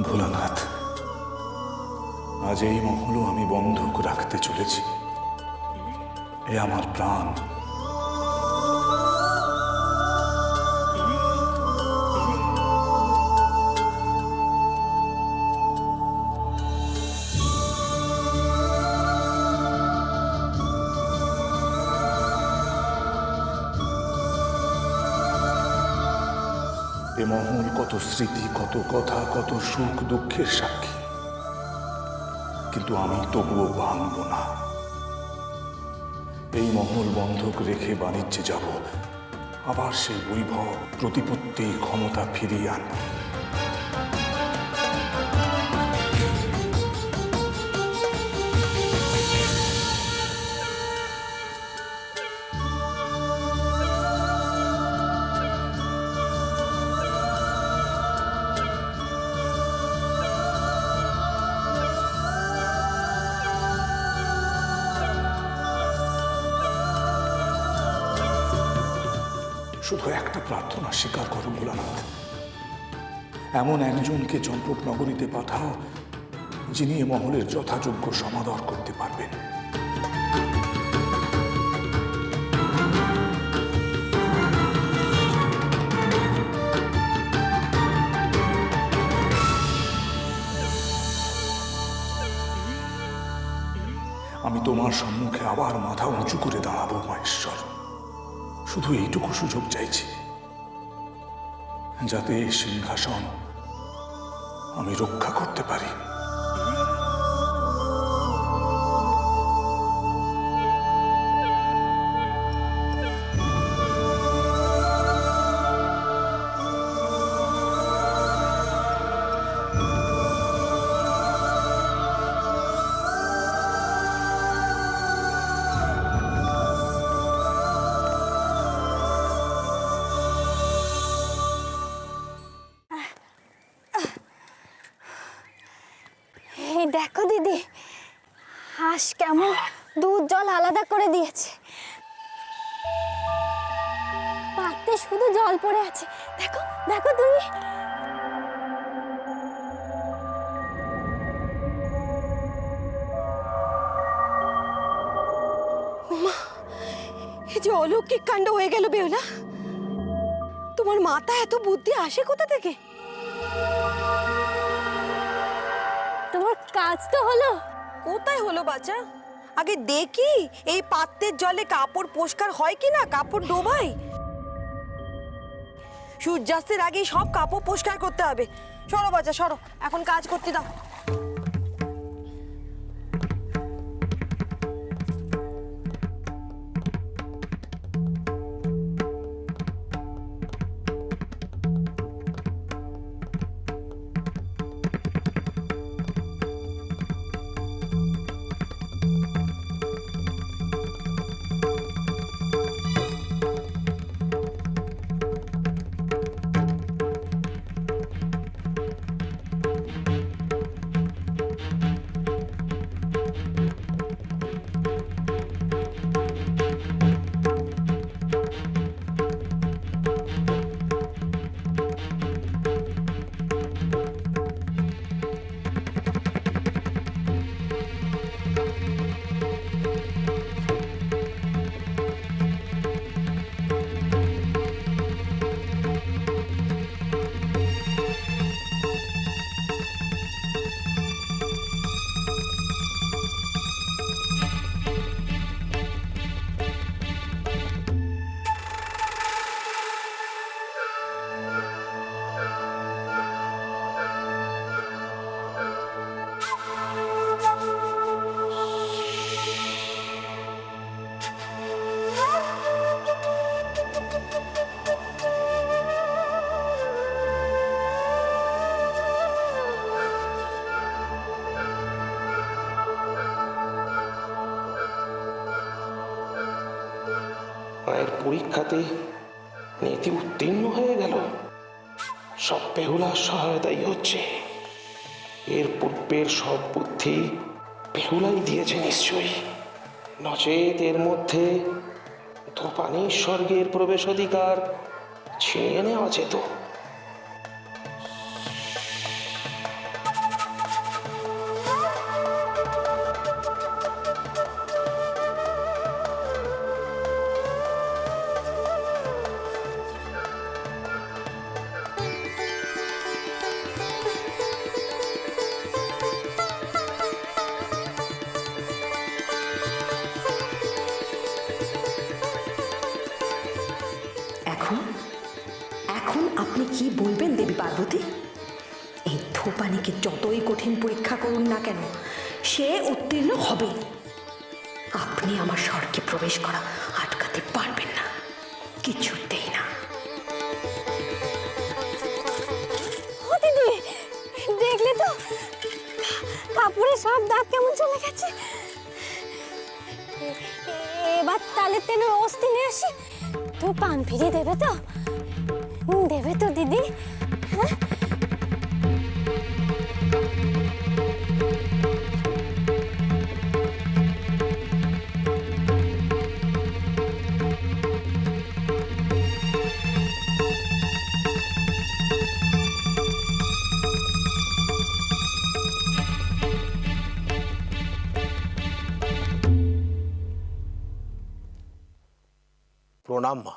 ভোলানাথ, আজ এই মহলও আমি বন্ধক রাখতে চলেছি। এ আমার প্রাণ। এ মহল কত স্মৃতি, কত কথা, কত সুখ দুঃখের সাক্ষী, কিন্তু আমি তবুও ভাঙব না। এই মহল বন্ধক রেখে বাণিজ্যে যাব, আবার সেই বৈভব, প্রতিপত্তি, ক্ষমতা ফিরিয়ে আনব। শুধু একটা প্রার্থনা স্বীকার করো ভোলানাথ, এমন একজনকে চম্পক নগরীতে পাঠাও যিনি এ মহলের যথাযোগ্য সমাদর করতে পারবেন। আমি তোমার সম্মুখে আবার মাথা উঁচু করে দাঁড়াবো মহেশ্বর। শুধু এইটুকু সুযোগ চাইছি, যাতে এই সিংহাসন আমি রক্ষা করতে পারি। দেখো দিদি, হাঁস কেমন দুধ জল আলাদা করে দিয়েছে। পাত্রে শুধু জল পড়ে আছে। দেখো দেখো তুমি। এই যে অলৌকিক কাণ্ড হয়ে গেল বেহুলা, তোমার মাথা এত বুদ্ধি আসে কোথা থেকে? তোমার কাজ তো হলো। কোথায় হলো বাচ্চা? আগে দেখি এই পাত্রের জলে কাপড় পরিষ্কার হয় কিনা, কাপড় ডোবাই। সূর্যাস্তের আগে সব কাপড় পরিষ্কার করতে হবে। সরো বাচ্চা সরো, এখন কাজ করতে দাও। মায়ের পরীক্ষাতে নীতি উত্তীর্ণ হয়ে গেল। সব বেহুলার সহায়তাই হচ্ছে। এর পূর্বের সব বুদ্ধি বেহুলাই দিয়েছে নিশ্চয়ই, নচেত এর মধ্যে ধূপানির স্বর্গের প্রবেশাধিকার ছিনিয়ে নেওয়া যেত। আপনি কি বলবেন দেবী পার্বতী? এই ধূপানিকে যতই কঠিন পরীক্ষা করুন না কেন, সে উত্তীর্ণ হবে। আপনি আমার স্বর্গে প্রবেশ করা আটকাতে পারবেন না, কিছুতেই না। ও দিদি, দেখলে তো কাপড়ের সব দাগ কেমন চলে গেছে। এবার তালে তেলের অস্থি নিয়ে আসি, তুমি পান ফিরিয়ে দেবে তো? দেবে তো দিদি? হ্যাঁ, প্রণাম মা।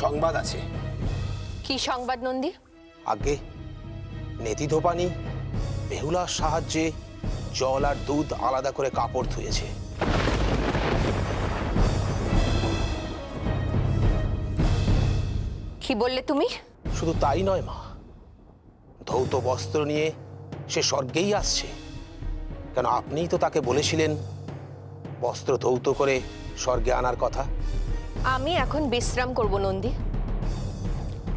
সংবাদ আছে। কি সংবাদ নন্দী? আগে নেতি ধোপানি বেহুলার সাহায্যে জল আর দুধ আলাদা করে কাপড় ধুয়েছে। কি বললে তুমি? শুধু তাই নয় মা, ধৌত বস্ত্র নিয়ে সে স্বর্গেই আসছে। কেন, আপনিই তো তাকে বলেছিলেন বস্ত্র ধৌত করে স্বর্গে আনার কথা। আমি এখন বিশ্রাম করব নন্দী,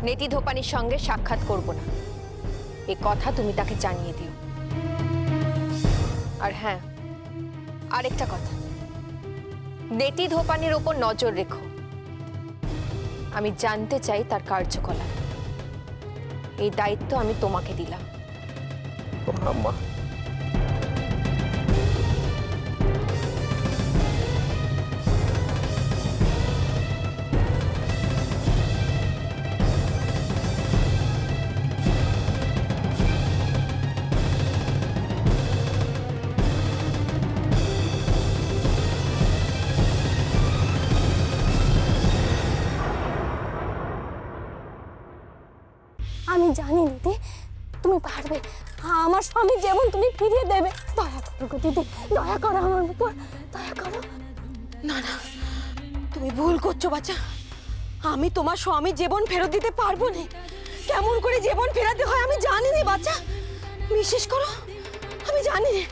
নেতি ধোপানির সঙ্গে সাক্ষাৎ করব না, এ কথা তুমি তাকে জানিয়ে দিও। আর হ্যাঁ, আরেকটা কথা, নেতি ধোপানির ওপর নজর রেখো। আমি জানতে চাই তার কার্যকলাপ। এই দায়িত্ব আমি তোমাকে দিলাম। প্রণাম মা। আমি জানি দিদি তুমি পারবে। আমার স্বামী যেমন তুমি ফিরিয়ে দেবে। দয়া করো গো দিদি, দয়া করো আমার উপর, দয়া করো। না না, তুমি ভুল করছো বাচ্চা। আমি তোমার স্বামী জীবন ফেরত দিতে পারবো না। কেমন করে জীবন ফেরাতে হয় আমি জানি না বাচ্চা, বিশ্বাস করো, আমি জানি না।